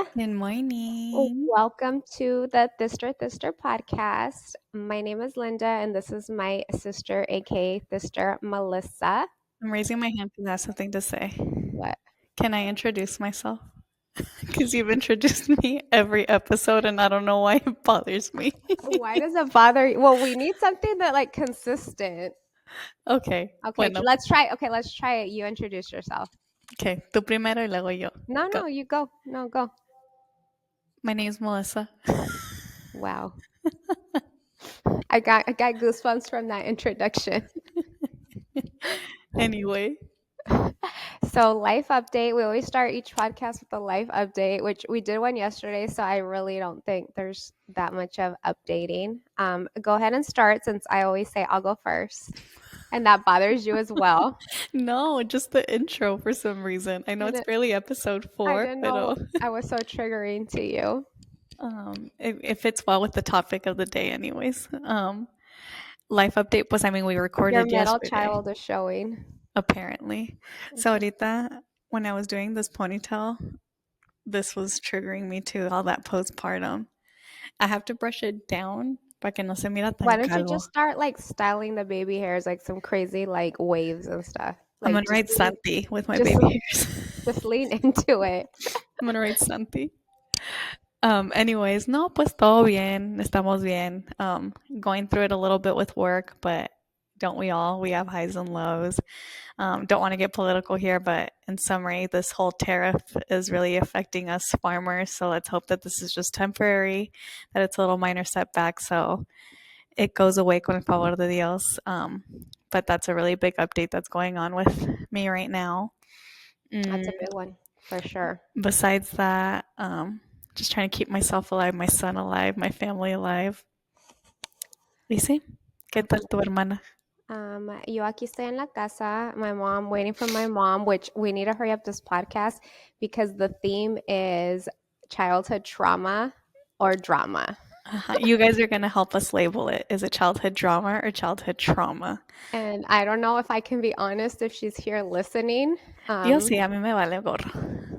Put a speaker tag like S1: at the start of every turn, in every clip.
S1: Good morning.
S2: Welcome to the Thister podcast. My name is Linda, and this is my sister, aka Thister Melissa.
S1: I'm raising my hand because I have something to say.
S2: What?
S1: Can I introduce myself? Because you've introduced me every episode, and I don't know why it bothers me.
S2: Why does it bother you? Well, we need something that consistent.
S1: Okay,
S2: Okay,
S1: bueno.
S2: let's try. Okay, let's try it. You introduce yourself.
S1: Okay, tú primero y luego yo. Go.
S2: No, you go. No, go.
S1: My name is Melissa.
S2: Wow, I got goosebumps from that introduction.
S1: Anyway,
S2: So, life update. We always start each podcast with a life update, which we did one yesterday. So, I really don't think there's that much of updating. Go ahead and start since I always say I'll go first. And that bothers you as well.
S1: no, just the intro for some reason. I know
S2: I
S1: it's
S2: didn't,
S1: barely episode
S2: I
S1: 4,
S2: didn't
S1: but
S2: know I was so triggering to you.
S1: it fits well with the topic of the day, anyways. Life update, pues I mean, we
S2: Your
S1: recorded
S2: middle
S1: yesterday.
S2: child is showing.
S1: Apparently. So
S2: Okay.
S1: ahorita, when I was doing this ponytail, this was triggering me too, all that postpartum. I have to brush it down para que no se mira
S2: Why
S1: tan
S2: don't you just
S1: calvo.
S2: start styling the baby hairs like some crazy waves and stuff?
S1: I'm gonna
S2: Like
S1: write Santi with my
S2: just
S1: baby hairs.
S2: just lean into it.
S1: I'm gonna write Santi. Anyways, no, pues todo bien. Estamos bien. Going through it a little bit with work, but don't we all? We have highs and lows. Don't want to get political here, but in summary, this whole tariff is really affecting us farmers. So let's hope that this is just temporary, that it's a little minor setback. So it goes away con el favor de Dios. But that's a really big update that's going on with me right now.
S2: That's
S1: Mm,
S2: a big one for sure.
S1: besides that, just trying to keep myself alive, my son alive, my family alive. Dice, ¿qué tal tu hermana?
S2: Yo aquí estoy en la casa, my mom, waiting for my mom, which we need to hurry up this podcast because the theme is childhood trauma or drama.
S1: You guys are going to help us label it. Is it childhood drama or childhood trauma?
S2: And I don't know if I can be honest if she's here listening.
S1: Yo sí, a mí me vale gorro.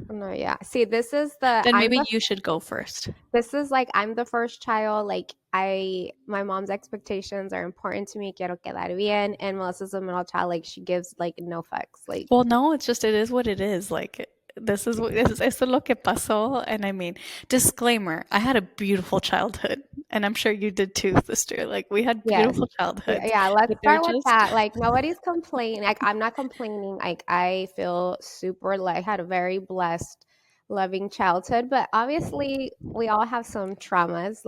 S2: No, yeah. See,
S1: Then maybe you should go first.
S2: this is I'm the first child. My mom's expectations are important to me. Quiero quedar bien. And Melissa's the middle child. She gives no fucks.
S1: Well, no, it's just it is what it is. Like this is what this is esto es lo que pasó. And I mean, disclaimer: I had a beautiful childhood, and I'm sure you did too, sister. Like we had
S2: Yes.
S1: beautiful childhoods,
S2: Yeah, let's
S1: but they're
S2: start with
S1: just
S2: that. Nobody's complaining. I'm not complaining. I feel super had a very blessed, loving childhood, but obviously we all have some traumas.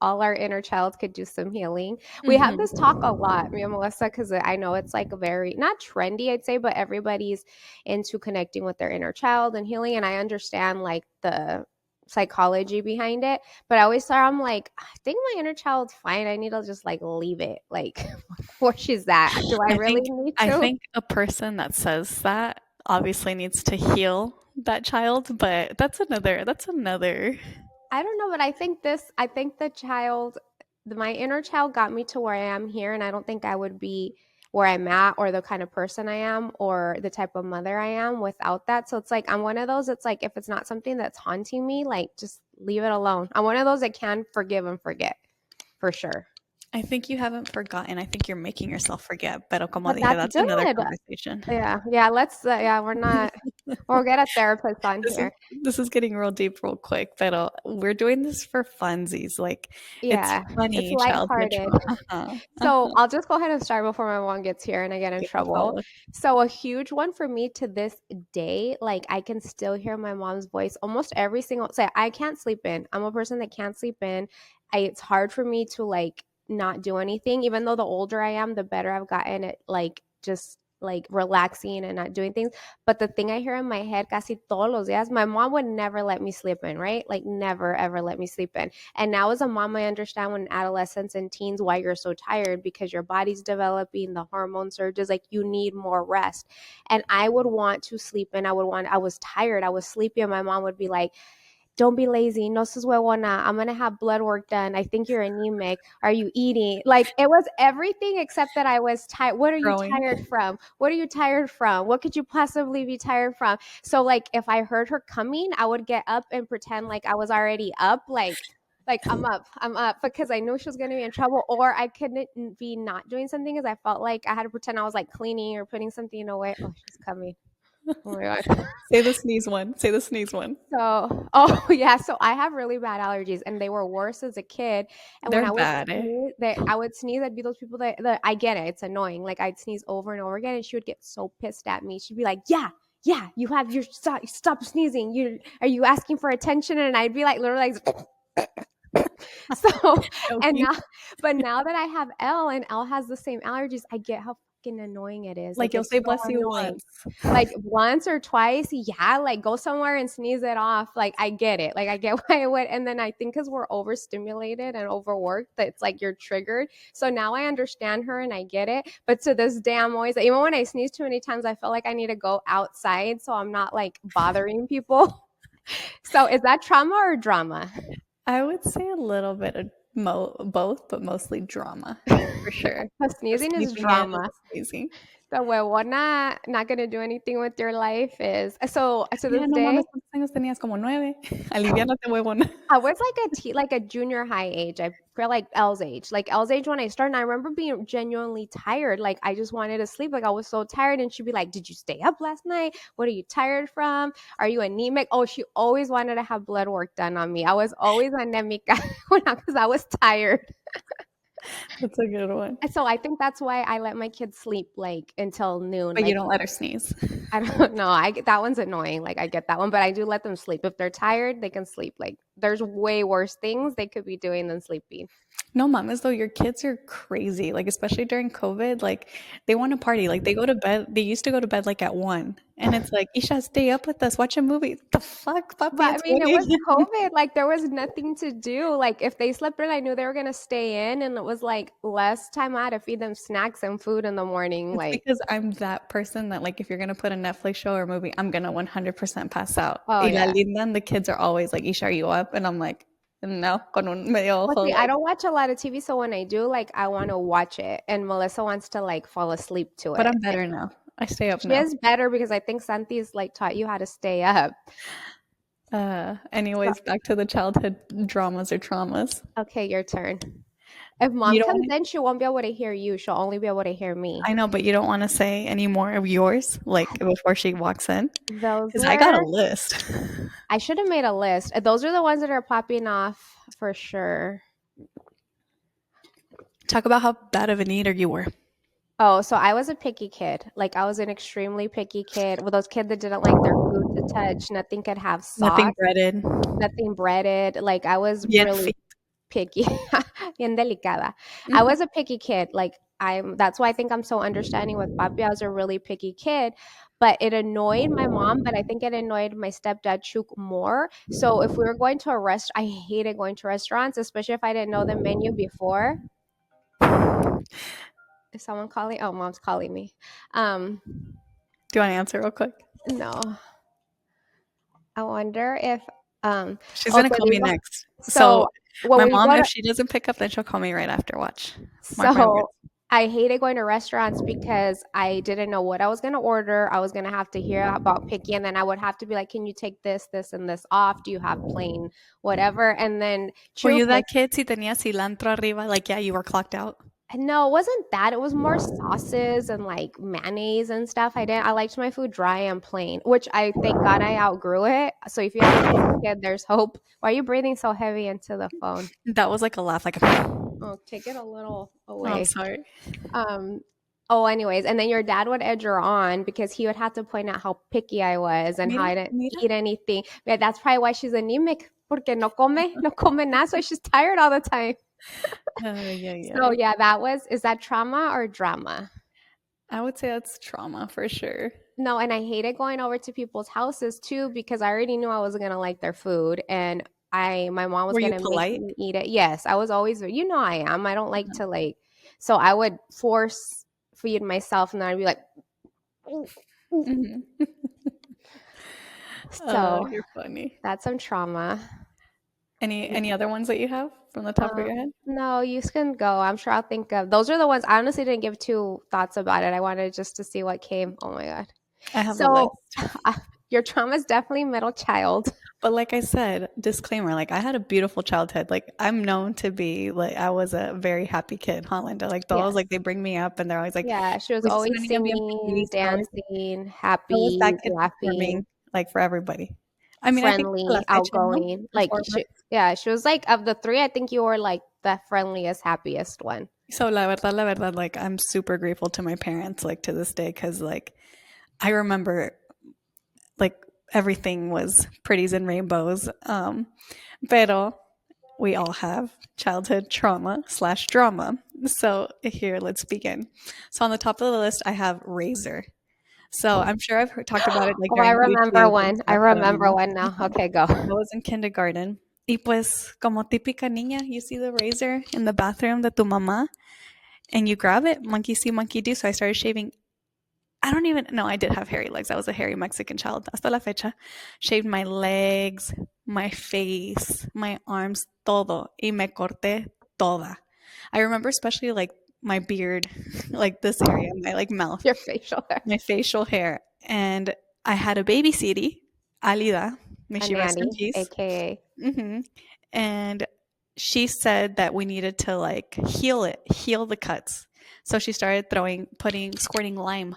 S2: All our inner child could do some healing. We have this talk a lot, me and Melissa, because I know it's very not trendy, I'd say, but everybody's into connecting with their inner child and healing. And I understand the psychology behind it. But I always thought I think my inner child's fine. I need to just leave it where she's at. Do I
S1: I
S2: really
S1: think
S2: need
S1: I
S2: to?
S1: think a person that says that obviously needs to heal that child, but that's another.
S2: I don't know, but I think my inner child got me to where I am here, and I don't think I would be where I'm at or the kind of person I am or the type of mother I am without that. So it's I'm one of those, it's if it's not something that's haunting me, just leave it alone. I'm one of those that can forgive and forget for sure.
S1: I think you haven't forgotten. I think you're making yourself forget. Pero como
S2: But
S1: dije,
S2: that's
S1: that's another
S2: good.
S1: conversation.
S2: Yeah, we're not we'll get a therapist on
S1: This is
S2: here.
S1: this is getting real deep real quick, pero we're doing this for funsies. Like it's
S2: Yeah, it's
S1: funny childhood
S2: lighthearted.
S1: trauma.
S2: So I'll just go ahead and start before my mom gets here and I get in
S1: Okay, por
S2: trouble.
S1: favor.
S2: So a huge one for me to this day, I can still hear my mom's voice almost every single say I can't sleep in. I'm a person that can't sleep in. It's hard for me to not do anything. Even though the older I am, the better I've gotten at just relaxing and not doing things. But the thing I hear in my head casi todos los días, my mom would never let me sleep in, right? Never ever let me sleep in. And now as a mom, I understand when adolescents and teens why you're so tired because your body's developing, the hormone surges, you need more rest. And I would want to sleep in. I was tired, I was sleepy, and my mom would be like, don't be lazy. No sus huevona. I'm gonna have blood work done. I think you're anemic. Are you eating? Like it was everything except that I was tired. What are you
S1: Growing.
S2: tired from? What are you tired from? What could you possibly be tired from? So like if I heard her coming, I would get up and pretend like I was already up, like I'm up because I knew she was gonna be in trouble, or I couldn't be not doing something because I felt like I had to pretend I was like cleaning or putting something away. Oh, she's coming. Oh my god.
S1: Say the sneeze one. Say the sneeze one.
S2: So, oh yeah, so I have really bad allergies, and they were worse as a kid. And when
S1: They're
S2: I would
S1: bad, eh?
S2: sneeze, I would sneeze. I'd be those people that I get it. It's annoying. Like I'd sneeze over and over again, and she would get so pissed at me. She'd be like, "Yeah, yeah, you have your stop sneezing. You are you asking for attention?" And I'd be like, literally like. So and
S1: Joking.
S2: now, but now that I have L and L has the same allergies, I get how fucking annoying it is.
S1: Like
S2: Like
S1: you'll
S2: it's
S1: say
S2: so
S1: bless you
S2: annoying.
S1: once.
S2: Like once or twice, yeah, like go somewhere and sneeze it off. Like I get it. Like I get why it would. And then I think because we're overstimulated and overworked, that it's like you're triggered. So now I understand her and I get it. But to this day, I'm always even when I sneeze too many times, I feel like I need to go outside so I'm not like bothering people. So is that trauma or drama?
S1: I would say a little bit of both, but mostly drama for sure.
S2: So
S1: The
S2: sneezing is
S1: sleeping in and
S2: drama.
S1: the sneezing.
S2: The huevona not gonna do anything with your life is so to
S1: Yeah,
S2: this
S1: no
S2: day.
S1: mames, ¿cuántos años tenías? Como 9. Aliviánate, huevona.
S2: I was like a junior high age. I feel like L's age. Like L's age when I started. And I remember being genuinely tired. Like I just wanted to sleep. Like I was so tired. And she'd be like, "Did you stay up last night? What are you tired from? Are you anemic?" Oh, she always wanted to have blood work done on me. I was always anemic because I was tired.
S1: That's a good one.
S2: And so I think that's why I let my kids sleep like until noon.
S1: But you
S2: Like
S1: don't let her sneeze.
S2: I don't know. That one's annoying. Like I get that one, but I do let them sleep. If they're tired, they can sleep. Like there's way worse things they could be doing than sleeping.
S1: No mames, though, your kids are crazy. Like, especially during COVID, like, they want to party. Like, they go to bed. They used to go to bed, like, at 1. And it's like, Isha, stay up with us. Watch a movie. The fuck, papi?
S2: But I
S1: It's
S2: mean,
S1: 1
S2: it was
S1: a.m.
S2: COVID. Like there was nothing to do. Like if they slept in, I knew they were gonna stay in, and it was like less time I had to feed them snacks and food in the morning.
S1: It's
S2: Like
S1: because I'm that person that, like, if you're going to put a Netflix show or movie, I'm going to 100% pass out.
S2: oh
S1: Y la
S2: yeah.
S1: linda and the kids are always like, Isha, are you up? And I'm like, no, con un medio
S2: Well,
S1: ojo,
S2: see, I
S1: like,
S2: don't watch a lot of TV, so when I do, like, I want to watch it, and Melissa wants to like fall asleep to
S1: but
S2: it.
S1: I'm better now. I stay up
S2: She
S1: now.
S2: is better because I think Santi's like taught you how to stay up. So,
S1: Anyways, back to the childhood dramas or traumas.
S2: okay, your turn. If
S1: You
S2: mom
S1: don't
S2: comes
S1: want
S2: in, she won't be able to hear you. She'll only be able to hear me.
S1: I know, but you don't wanna say any more of yours, like, before she walks in,
S2: Those
S1: because I got a
S2: were,
S1: list.
S2: I should have made a list. Those are the ones that are popping off for sure.
S1: Talk about how bad of an eater you were.
S2: Oh, so I was a picky kid. Like I was an extremely picky kid. With those kids that didn't like their food to touch. Nothing could have
S1: Nothing
S2: sauce,
S1: breaded,
S2: nothing breaded. Like I was
S1: bien
S2: really
S1: fit.
S2: picky. Bien delicada. I
S1: Mhm.
S2: was a picky kid. Like that's why I think I'm so understanding with Papi. I was a really picky kid, but it annoyed my mom, but I think it annoyed my stepdad Chuk more. So if we were going to a I hated going to restaurants, especially if I didn't know the menu before. Is someone calling? Oh, mom's calling me. Um,
S1: Do you wanna answer real quick?
S2: no. I wonder if
S1: She's
S2: oh
S1: gonna
S2: te
S1: call me
S2: digo.
S1: next. So,
S2: So when
S1: my
S2: we
S1: mom,
S2: go
S1: if
S2: to
S1: she doesn't pick up, then she'll call me right after, watch. Mark my
S2: so
S1: words.
S2: I hated going to restaurants because I didn't know what I was gonna order. I was gonna have to hear about picky, and then I would have to be like, "Can you take this, this, and this off? Do you have plain whatever?" And then
S1: Were
S2: Chuk
S1: you
S2: was
S1: that kid si tenía cilantro arriba? Like, yeah, you were clocked out?
S2: no, it wasn't that. It was more sauces and like mayonnaise and stuff. I liked my food dry and plain, which I thank God I outgrew it. So if you have a picky kid, there's hope. Why are you breathing so heavy into the phone?
S1: That was like a laugh, like a
S2: Oh, take it a little
S1: Oh, I'm
S2: away.
S1: sorry.
S2: Um, oh, anyways, and then your dad would edge her on because he would have to point out how picky I was and how
S1: Mira,
S2: I didn't
S1: mira.
S2: eat anything. Yeah, that's probably why she's anemic, porque no come nada, so she's tired all the time.
S1: Ay, ay,
S2: So
S1: ay.
S2: yeah, is that trauma or drama?
S1: I would say that's trauma for sure.
S2: No, and I hated going over to people's houses too because I already knew I wasn't gonna like their food, and my mom was
S1: Were you
S2: gonna make
S1: polite?
S2: me eat it. Yes, I was always, I am. I don't like to like, so I would force feed myself, and then I'd be like, "Mm, mm."
S1: Mhm.
S2: So
S1: You're funny.
S2: that's some trauma.
S1: Any other ones that you have from the top of your head?
S2: No, you can go. I'm sure I'll think of those are the ones I honestly didn't give two thoughts about it. I wanted just to see what came. Oh my God.
S1: I have a
S2: So
S1: list.
S2: your trauma is definitely middle child.
S1: But like I said, disclaimer, like I had a beautiful childhood. Like I'm known to be like I was a very happy kid, huh, Linda? Like those,
S2: Yes.
S1: like they bring me up and they're always like,
S2: Yeah, she was
S1: pues es una
S2: always
S1: niña bien
S2: singing,
S1: feliz.
S2: dancing,
S1: I was
S2: happy,
S1: that kid
S2: laughing,
S1: performing like for everybody. I mean, I think hasta la
S2: friendly,
S1: fecha, ¿no?
S2: outgoing. Like
S1: Performer.
S2: yeah, she was like of the three, I think you were like the friendliest, happiest one.
S1: So la verdad, like I'm super grateful to my parents, like to this day, because like I remember like everything was pretties and rainbows. Pero we all have childhood trauma slash drama. So here, let's begin. So on the top of the list, I have Razor. So I'm sure I've talked about it like
S2: Oh, I
S1: during
S2: remember
S1: YouTube and
S2: one. I
S1: stuff, but
S2: remember one now. Okay, go.
S1: I was in kindergarten. Y pues, como típica niña, you see the razor in the bathroom de tu mamá, and you grab it, monkey see, monkey do. So I started shaving. I don't even know. I did have hairy legs. I was a hairy Mexican child. Hasta la fecha. Shaved my legs, my face, my arms, todo. Y me corté toda. I remember especially like my beard, like this area, my like mouth,
S2: Your facial hair.
S1: my facial hair. And I had a baby city, Alida. May
S2: A
S1: she rest in
S2: nanny,
S1: peace.
S2: aka.
S1: Hmm. And she said that we needed to like heal the cuts. So she started squirting lime.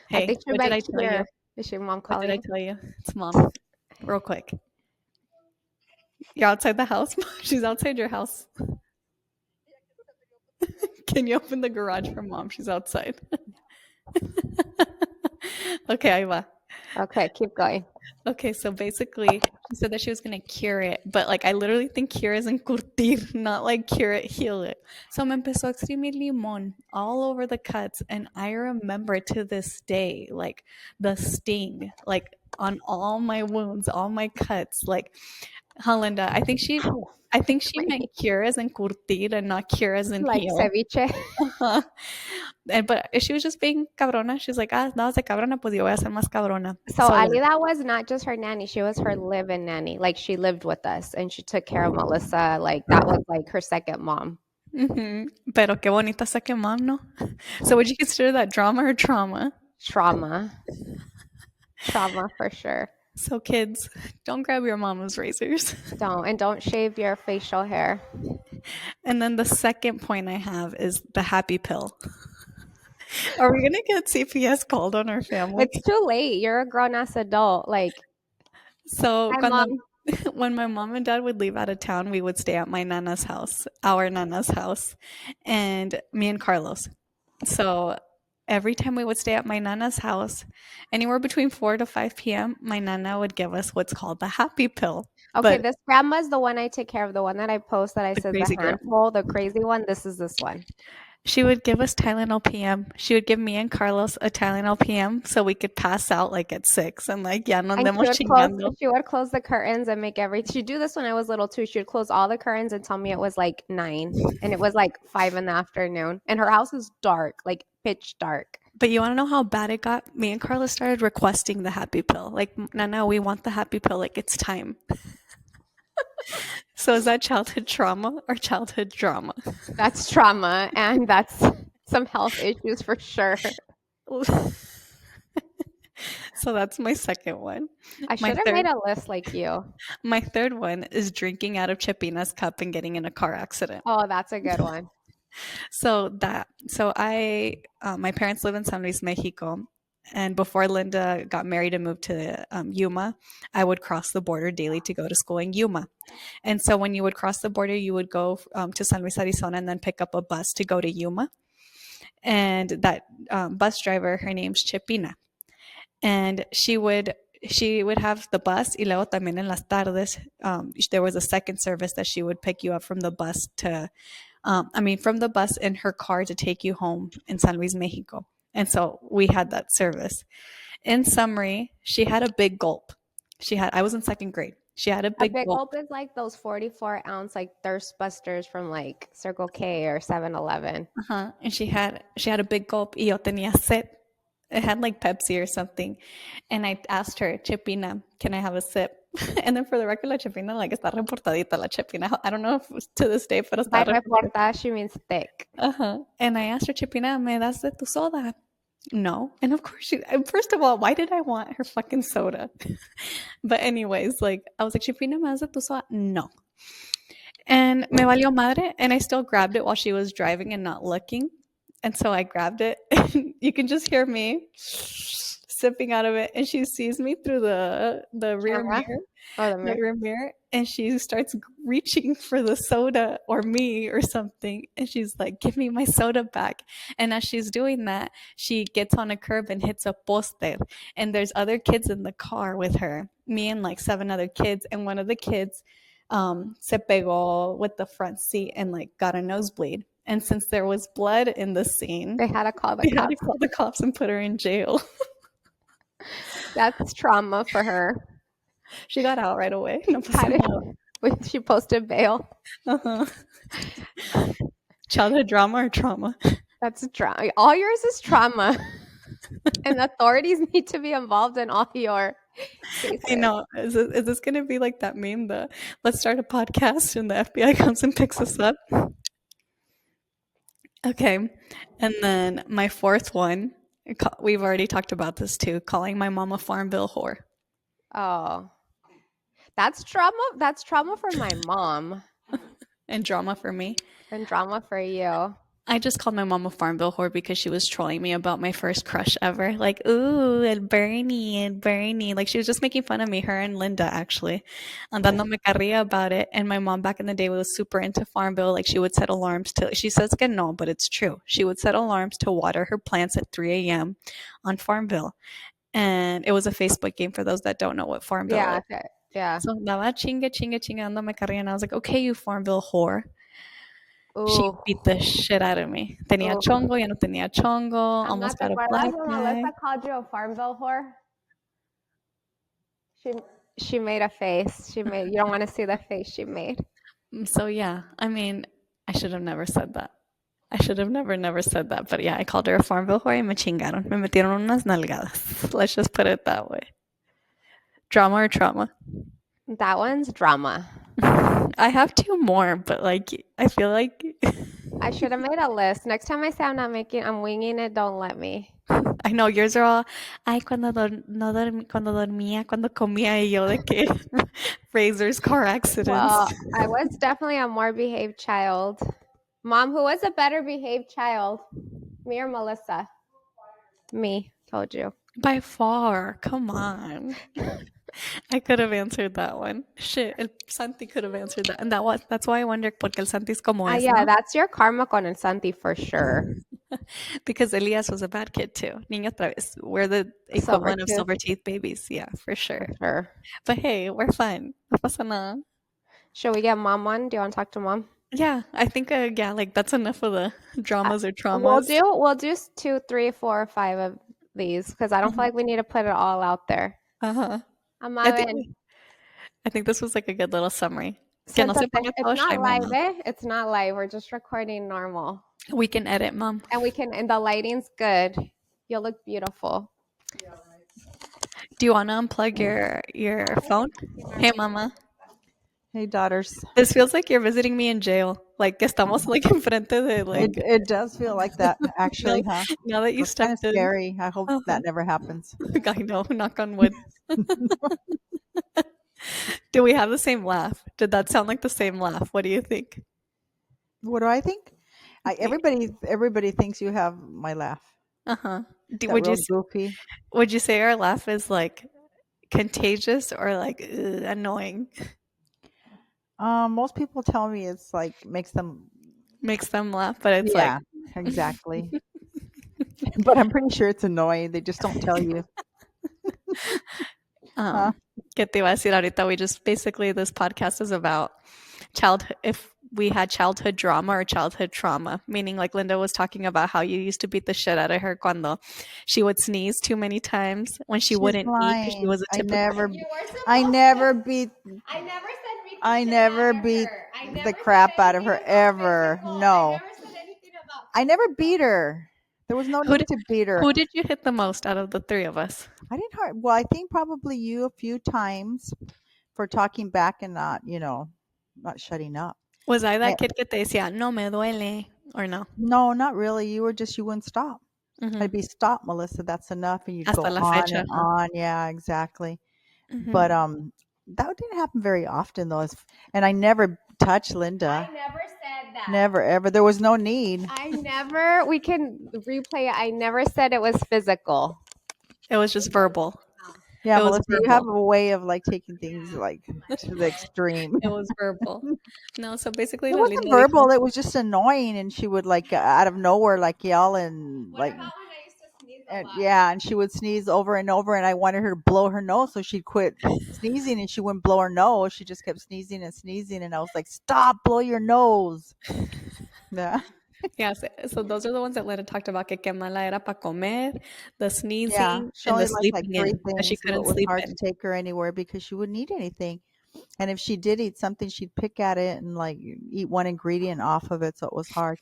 S2: I
S1: Hey,
S2: think you're
S1: what did
S2: back
S1: I tell you?
S2: here. Is your mom
S1: What did I
S2: calling?
S1: tell you? It's mom. Real quick. You're outside the house? She's outside your house. Can you open the garage for mom? She's outside. Okay, ahí va.
S2: Okay, keep going.
S1: Okay, so basically, she said that she was gonna cure it, but like I literally think cure is encurtir, not like cure it, heal it. So me empezó a exprimir limón all over the cuts, and I remember to this day, like the sting, like on all my wounds, all my cuts. Like Halinda, I think she meant cure as in curtir and not cure as in
S2: Like
S1: heal.
S2: ceviche.
S1: Uh-huh. And but she was just being cabrona. She's like, ah, no, de cabrona, pues yo voy a ser más cabrona.
S2: So
S1: So yeah.
S2: Alida was not just her nanny, she was her live-in nanny. Like she lived with us and she took care of Melissa. Like that was like her second mom.
S1: Mhm. Pero qué bonita esa que mom, ¿no? So would you consider that drama or trauma?
S2: Trauma. Trauma for sure.
S1: So kids, don't grab your mama's razors.
S2: Don't. And don't shave your facial hair.
S1: And then the second point I have is the happy pill. Are we gonna get CPS called on our family?
S2: It's too late. You're a grown-ass adult. Like,
S1: So
S2: hi
S1: cuando
S2: mom.
S1: when my mom and dad would leave out of town, we would stay at my nana's house, our nana's house, and me and Carlos. So every time we would stay at my nana's house, anywhere between 4 to 5 p.m., my nana would give us what's called the happy pill.
S2: Okay,
S1: But
S2: this grandma's the one I take care of, the one that I post that I
S1: the
S2: said the
S1: crazy girl.
S2: handful, the crazy one. This is this one.
S1: She would give us Tylenol PM. She would give me and Carlos a Tylenol PM so we could pass out like at 6 and like, ya no
S2: And
S1: andemos chingando.
S2: she would close the curtains and make she'd do this when I was little too. She would close all the curtains and tell me it was like 9 and it was like 5 in the afternoon. And her house is dark, like pitch dark.
S1: But you want to know how bad it got? Me and Carlos started requesting the happy pill. Like, Nana, we want the happy pill. Like, it's time. So is that childhood trauma or childhood drama?
S2: That's trauma and that's some health issues for sure.
S1: So that's my second one.
S2: I
S1: My
S2: should have
S1: third
S2: made a list like you.
S1: my third one is drinking out of Chipina's cup and getting in a car accident.
S2: Oh, that's a good one.
S1: My parents live in San Luis, Mexico, and before Linda got married and moved to Yuma, I would cross the border daily to go to school in Yuma. And so when you would cross the border, you would go to San Luis, Arizona, and then pick up a bus to go to Yuma. And that bus driver, her name's Chipina, and she would have the bus y luego también en las tardes there was a second service that she would pick you up from the bus from the bus in her car to take you home in San Luis, Mexico. And so we had that service. In summary, she had a big gulp. I was in second grade. She had a
S2: A
S1: big
S2: big
S1: gulp.
S2: gulp is like those 44-ounce like thirst busters from like Circle K or 7-Eleven.
S1: Uh-huh. And she had a big gulp y yo tenía sed. It had like Pepsi or something. And I asked her, Chepina, can I have a sip? And then for the record, la Chepina, like, está reportadita la Chepina. I don't know if to this day, pero
S2: By
S1: está reportadita.
S2: reporta, she means thick.
S1: Uh-huh. And I asked her, Chepina, ¿me das de tu soda? No. And of course, first of all, why did I want her fucking soda? But anyways, like, I was like, Chepina, ¿me das de tu soda? No. And me valió madre, and I still grabbed it while she was driving and not looking. And so I grabbed it, and you can just hear me sipping out of it, and she sees me through the rear
S2: Camera.
S1: mirror,
S2: Oh, the
S1: the
S2: mirror.
S1: rear mirror, and she starts reaching for the soda or me or something, and she's like, "Give me my soda back." And as she's doing that, she gets on a curb and hits a poste, and there's other kids in the car with her, me and like seven other kids, and one of the kids se pegó with the front seat and like got a nosebleed. And since there was blood in the scene,
S2: They had to call the
S1: they had to
S2: cops.
S1: call the cops and put her in jail.
S2: That's trauma for her.
S1: She got out right away. No
S2: How
S1: pasó
S2: did
S1: nada.
S2: when she posted bail?
S1: Uh-huh. Childhood drama or trauma?
S2: That's trauma. All yours is trauma, and authorities need to be involved in all your
S1: I
S2: cases.
S1: know. Is this going to be like that meme? The let's start a podcast and the FBI comes and picks us up. Okay. And then my fourth one, we've already talked about this too, calling my mom a farm bill whore.
S2: Oh, that's trauma. That's trauma for my mom
S1: And drama for me.
S2: and drama for you.
S1: I just called my mom a farm bill whore because she was trolling me about my first crush ever. Like, ooh, and Bernie, and Bernie. Like, she was just making fun of me, her and Linda, actually. Andándome carrilla about it. And my mom back in the day was super into farm bill. Like, she would set alarms to, she says que no, but it's true. She would set alarms to water her plants at 3 a.m. on farm bill. And it was a Facebook game for those that don't know what farm bill
S2: Yeah.
S1: is.
S2: Okay. Yeah.
S1: So, andaba chinga, chinga, chinga, andándome carrilla. And I was like, okay, you farm bill whore. She
S2: Ooh.
S1: beat the shit out of me. Tenía
S2: Ooh.
S1: chongo, ya no tenía chongo,
S2: Amma,
S1: almost
S2: ¿te
S1: got a
S2: acuerdas
S1: black
S2: when
S1: eye.
S2: Melissa called you a Farmville whore? She she made a face. She made. You don't want to see the face she made.
S1: So yeah, I mean, I should have never said that. I should have never said that. But yeah, I called her a Farmville whore y me chingaron. Me metieron unas nalgadas. Let's just put it that way. Drama or trauma?
S2: That one's drama.
S1: I have two more, but like, I feel like
S2: I should have made a list. Next time I say I'm not making, I'm winging it. Don't let me.
S1: I know yours are all, ay, no cuando dormía, cuando comía, y yo de que razors, car accidents.
S2: Well, I was definitely a more behaved child. Mom, who was a better behaved child? Me or Melissa? Me. Told you.
S1: By far, come on. I could have answered that one. Shit, el Santi could have answered that. And that's why I wonder porque el Santi es como es,
S2: Yeah,
S1: ¿no?
S2: that's your karma con el Santi for sure.
S1: Because Elias was a bad kid too. Niño otra vez. We're the
S2: Silver
S1: equivalent of
S2: tooth
S1: silver teeth babies. Yeah, for
S2: for
S1: sure.
S2: sure.
S1: But hey, we're fun. No pasa nada.
S2: Should we get mom one? Do you want to talk to mom?
S1: Yeah, I think yeah, like that's enough of the dramas or
S2: We'll
S1: traumas.
S2: do we'll do 2, 3, 4, or 5 of these because I don't feel
S1: Mhm.
S2: like we need to put it all out there.
S1: Uh-huh. I think
S2: Amaben,
S1: I think this was like a good little summary. Que no se
S2: siéntate.
S1: ponga
S2: It's
S1: todo
S2: not
S1: shy,
S2: live,
S1: mama.
S2: eh? It's not live. We're just recording normal.
S1: We can edit, mom.
S2: And we can and the lighting's good. You'll look beautiful.
S1: Do you want to unplug your phone? Hey, mama.
S3: Hey, daughters.
S1: This feels like you're visiting me in jail. Like que estamos like enfrente de
S3: It
S1: like
S3: it does feel like that,
S1: now,
S3: actually, huh?
S1: now that you
S3: That's kind of
S1: stepped in.
S3: scary. I hope
S1: Uh-huh.
S3: that never happens.
S1: I know, knock on wood. Do we have the same laugh? Did that sound like the same laugh? What do you think?
S3: What do I think? Everybody thinks you have my laugh.
S1: Uh-huh.
S3: That real goofy.
S1: Would you say our laugh is like contagious or like annoying?
S3: Most people tell me it's like makes them.
S1: Makes them laugh, but it's like
S3: Yeah, exactly. But I'm pretty sure it's annoying. They just don't tell you. Huh?
S1: ¿Qué te iba a decir ahorita? We just basically this podcast is about childhood if we had childhood drama or childhood trauma, meaning like Linda was talking about how you used to beat the shit out of her cuando she would sneeze too many times when she
S3: She's
S1: wouldn't eat because she
S3: lying.
S1: was a typical
S3: I never beat.
S2: I never said beat
S3: I never beat the crap out of her ever. No, I never beat her. There was no
S1: Who
S3: need
S1: did
S3: to beat her.
S1: who did you hit the most out of the three of us?
S3: I didn't hurt. Well, I think probably you a few times for talking back and not, not shutting up.
S1: Was I
S3: Eh,
S1: that kid que te decía, no me duele, or no?
S3: no, not really. You wouldn't stop.
S1: Hmm.
S3: I'd be stop, Melissa. That's enough, and you'd
S1: Hasta
S3: go
S1: la
S3: on
S1: fecha,
S3: and
S1: huh?
S3: on. Yeah, exactly.
S1: Hmm.
S3: But that didn't happen very often though. And I never touched
S2: I
S3: Linda.
S2: never said that.
S3: Never ever. There was no need.
S2: We can replay it. I never said it was physical.
S1: It was just verbal.
S3: Yeah,
S1: It was
S3: Melissa, you have
S1: verbal.
S3: a way of like taking things like to the extreme.
S1: It was verbal. No, so basically
S3: It
S1: la
S3: wasn't
S1: linda dijo,
S3: verbal. It was just annoying, and she would like out of nowhere like yell and
S2: What
S3: like
S2: about when I used to sneeze a
S3: and
S2: lot?
S3: yeah, and she would sneeze over and over, and I wanted her to blow her nose so she'd quit sneezing, and she wouldn't blow her nose. She just kept sneezing and sneezing, and I was like, "Stop! Blow your nose!" Yeah,
S1: yeah, so those are the ones that Linda talked about, que mala era para comer, the
S3: yeah.
S1: sneezing,
S3: She
S1: and
S3: only
S1: the
S3: liked like
S1: sleeping
S3: three
S1: in, that she
S3: things, so it
S1: couldn't
S3: was
S1: sleep
S3: hard to
S1: in.
S3: take her anywhere because she wouldn't eat anything. And if she did eat something, she'd pick at it and like eat one ingredient off of it, so it was hard.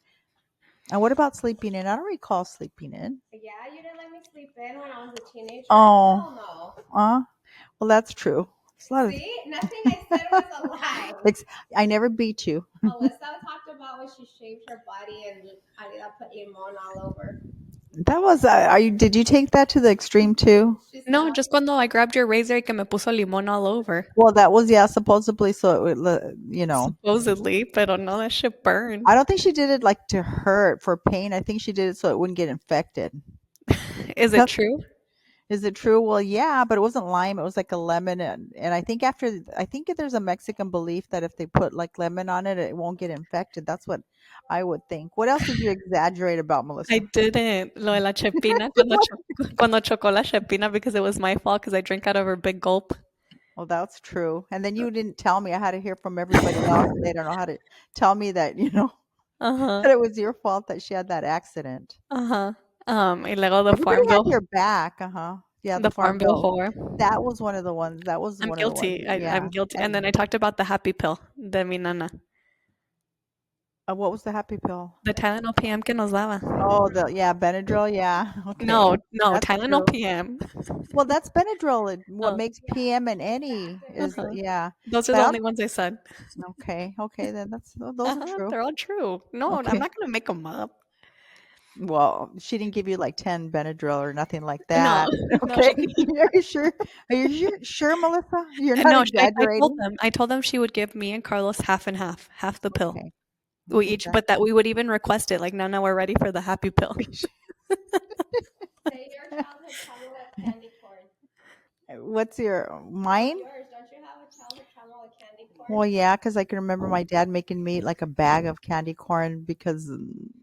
S3: And what about sleeping in? I don't recall sleeping in.
S2: Yeah, you didn't let me sleep in when I was a teenager.
S3: Oh,
S2: Hell no.
S3: well, that's true. It's a lot of.
S2: See, nothing I said was a lie.
S3: I never beat you.
S2: Alyssa talked about when she shaved her body and Alida put limon all over.
S3: That was. Are you? Did you take that to the extreme too?
S2: She said,
S1: No, just cuando I grabbed your razor y que me puso limón all over.
S3: Well, that was yeah, supposedly. So it would,
S1: Supposedly, pero no, that shit burned.
S3: I don't think she did it like to hurt for pain. I think she did it so it wouldn't get infected.
S1: Is it true?
S3: Is it true? Well, yeah, but it wasn't lime. It was like a lemon, and I think there's a Mexican belief that if they put like lemon on it, it won't get infected. That's what I would think. What else did you exaggerate about,
S1: I
S3: Melissa?
S1: didn't. Lo de la chepina, cuando chocó la chepina because it was my fault because I drank out of her big gulp.
S3: Well, that's true. And then you didn't tell me. I had to hear from everybody else, and they don't know how to tell me that
S1: Uh-huh.
S3: that it was your fault that she had that accident.
S1: Uh-huh. Y luego
S3: Everybody had your back. Uh huh. Yeah, the
S1: the
S3: farm
S1: Farm Bill
S3: bill.
S1: whore.
S3: That was one of the ones. That was
S1: I'm
S3: one of the ones.
S1: guilty. I'm
S3: Yeah.
S1: guilty. And
S3: And
S1: then I talked about the happy pill de mi nana.
S3: what was the happy pill?
S1: The Tylenol PM que nos daba.
S3: Oh, the yeah, Benadryl. Yeah. Okay.
S1: No, no,
S3: That's
S1: Tylenol
S3: true.
S1: PM.
S3: Well, that's Benadryl. What
S1: Oh,
S3: makes PM and any is
S1: uh-huh.
S3: yeah.
S1: Those are
S3: But
S1: the
S3: I
S1: only ones I said.
S3: okay, okay, then those are
S1: Uh-huh,
S3: true.
S1: they're all true. No, I'm
S3: Okay.
S1: not gonna make them up.
S3: Well, she didn't give you like 10 Benadryl or nothing like
S1: No,
S3: that.
S1: no,
S3: Okay.
S1: she didn't.
S3: Are you sure? Are you sure, Melissa? You're not
S1: No, I told
S3: exaggerating?
S1: them. I told them she would give me and Carlos half and half the pill.
S3: Okay.
S1: We
S3: Okay.
S1: each, but that we would even request it. Like, no, we're ready for the happy pill.
S2: say your childhood trauma with candy corn.
S3: What's your mine?
S2: Yours, don't you have a childhood trauma with candy corn?
S3: Well, yeah, because I can remember my dad making me like a bag of candy corn because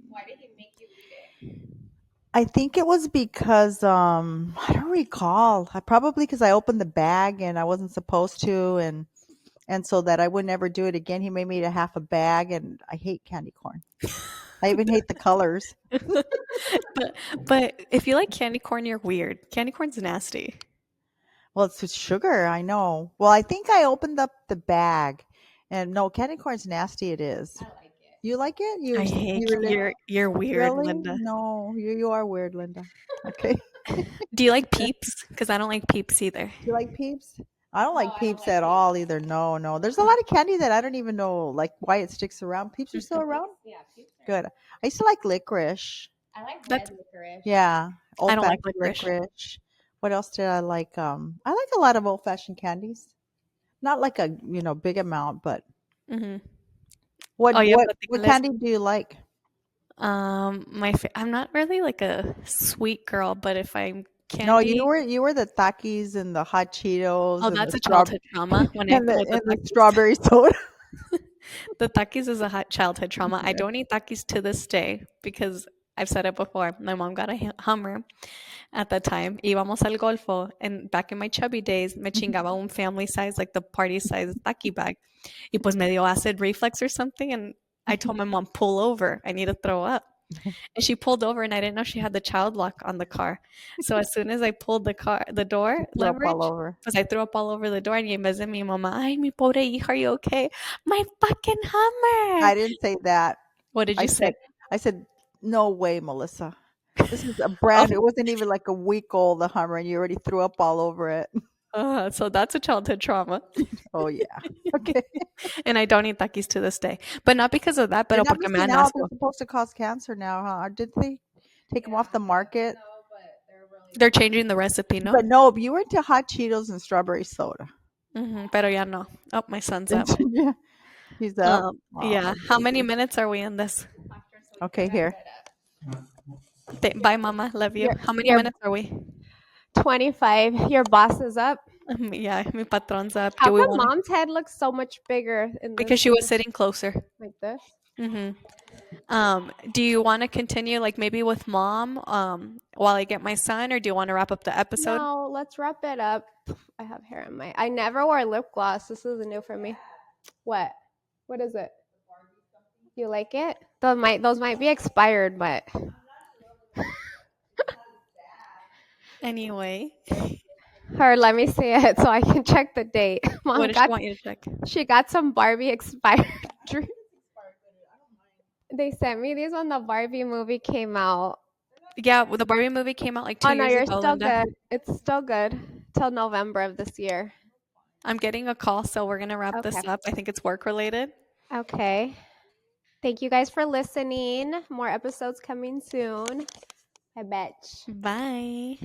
S2: Why did he make you eat it?
S3: I think it was because I don't recall. I probably because I opened the bag and I wasn't supposed to and so that I would never do it again. He made me eat a half a bag and I hate candy corn. I even hate the colors.
S1: But if you like candy corn, you're weird. Candy corn's nasty.
S3: Well, it's with sugar, I know. Well, I think I opened up the bag and no, candy corn's nasty it is.
S2: I like it.
S3: You like it?
S1: I hate
S3: You really
S1: you're weird,
S3: really?
S1: Linda.
S3: No, you are weird, Linda. Okay.
S1: Do you like Peeps? Because I don't like Peeps either.
S3: You like Peeps? I don't
S2: No,
S3: like
S2: I don't
S3: Peeps
S2: like
S3: at
S2: Peeps.
S3: all either. No, no. There's a lot of candy that I don't even know like why it sticks around. Peeps are still around?
S2: Yeah, Peeps are.
S3: Good. I used to like licorice.
S2: I like
S1: That's
S2: red licorice.
S3: Yeah,
S1: I
S3: old
S1: don't like
S3: fashioned
S1: licorice.
S3: licorice. What else did I like? I like a lot of old fashioned candies. Not like a big amount, but
S1: Hmm.
S3: what
S1: Oh yeah,
S3: what what
S1: platícales.
S3: candy do you like?
S1: I'm not really like a sweet girl, but if I'm
S3: No, you
S1: candy,
S3: were you were the Takis and the hot Cheetos
S1: oh,
S3: and the
S1: that's a
S3: straw
S1: childhood trauma when I
S3: and
S1: with the
S3: the
S1: Takis.
S3: strawberry soda.
S1: The Takis is a hot childhood trauma. I don't eat Takis to this day because I've said it before. My mom got a Hummer at the time. Íbamos al Golfo, and back in my chubby days, me chingaba un family size, like the party size Taki bag. Y pues me dio acid reflux or something, and I told my mom, pull over. I need to throw up. And she pulled over, and I didn't know she had the child lock on the car. So as soon as I pulled the door
S3: Throw up all
S1: leverage,
S3: over.
S1: pues I threw up all over the door. And y en vez de mi mamá, ay, mi pobre hija, are you okay? My fucking Hummer.
S3: I didn't say that.
S1: What did
S3: I
S1: you say?
S3: said I said no way, Melissa. This is a brand
S1: Oh,
S3: it wasn't even like a week old, the Hummer, and you already threw up all over it.
S1: so that's a childhood trauma.
S3: Oh, yeah. Okay.
S1: And I don't eat Takis to this day. But not because of that,
S3: They're
S1: pero
S3: not
S1: porque me
S3: missing
S1: dan
S3: out. They're
S1: asco.
S3: supposed to cause cancer now, huh? Did they take them off the market?
S1: They're changing the recipe, no?
S3: But no, you were into hot Cheetos and strawberry soda.
S1: Pero ya no. Oh, my son's up.
S3: Yeah, he's up.
S1: Yeah.
S3: Oh,
S1: How many
S3: baby.
S1: minutes are we in this?
S3: Okay, here.
S1: Bye, mama. Love you.
S2: Your
S1: How many
S2: your
S1: minutes are we?
S2: 25. Your boss is up.
S1: Yeah, mi patron's up.
S2: How
S1: Do we
S2: come
S1: want to?
S2: mom's head looks so much bigger in
S1: Because
S2: this
S1: she was sitting closer.
S2: like this?
S1: hmm do you want to continue like maybe with mom while I get my son, or do you want to wrap up the episode?
S2: No, let's wrap it up. I have hair in my. I never wore lip gloss. This is new for me. What? What is it? You like it? Those might be expired, but
S1: Anyway,
S2: her. Let me see it so I can check the date.
S1: what
S2: Mom
S1: does she
S2: got
S1: want you to check?
S2: she got some Barbie expired. They sent me these when the Barbie movie came out.
S1: Yeah, well, the Barbie movie came out like two
S2: Oh no,
S1: years
S2: you're
S1: ago,
S2: still
S1: Linda.
S2: good. It's still good till November of this year.
S1: I'm getting a call, so we're gonna wrap
S2: Okay.
S1: this up. I think it's work related.
S2: Okay. Thank you guys for listening. More episodes coming soon. I bet.
S1: Bye.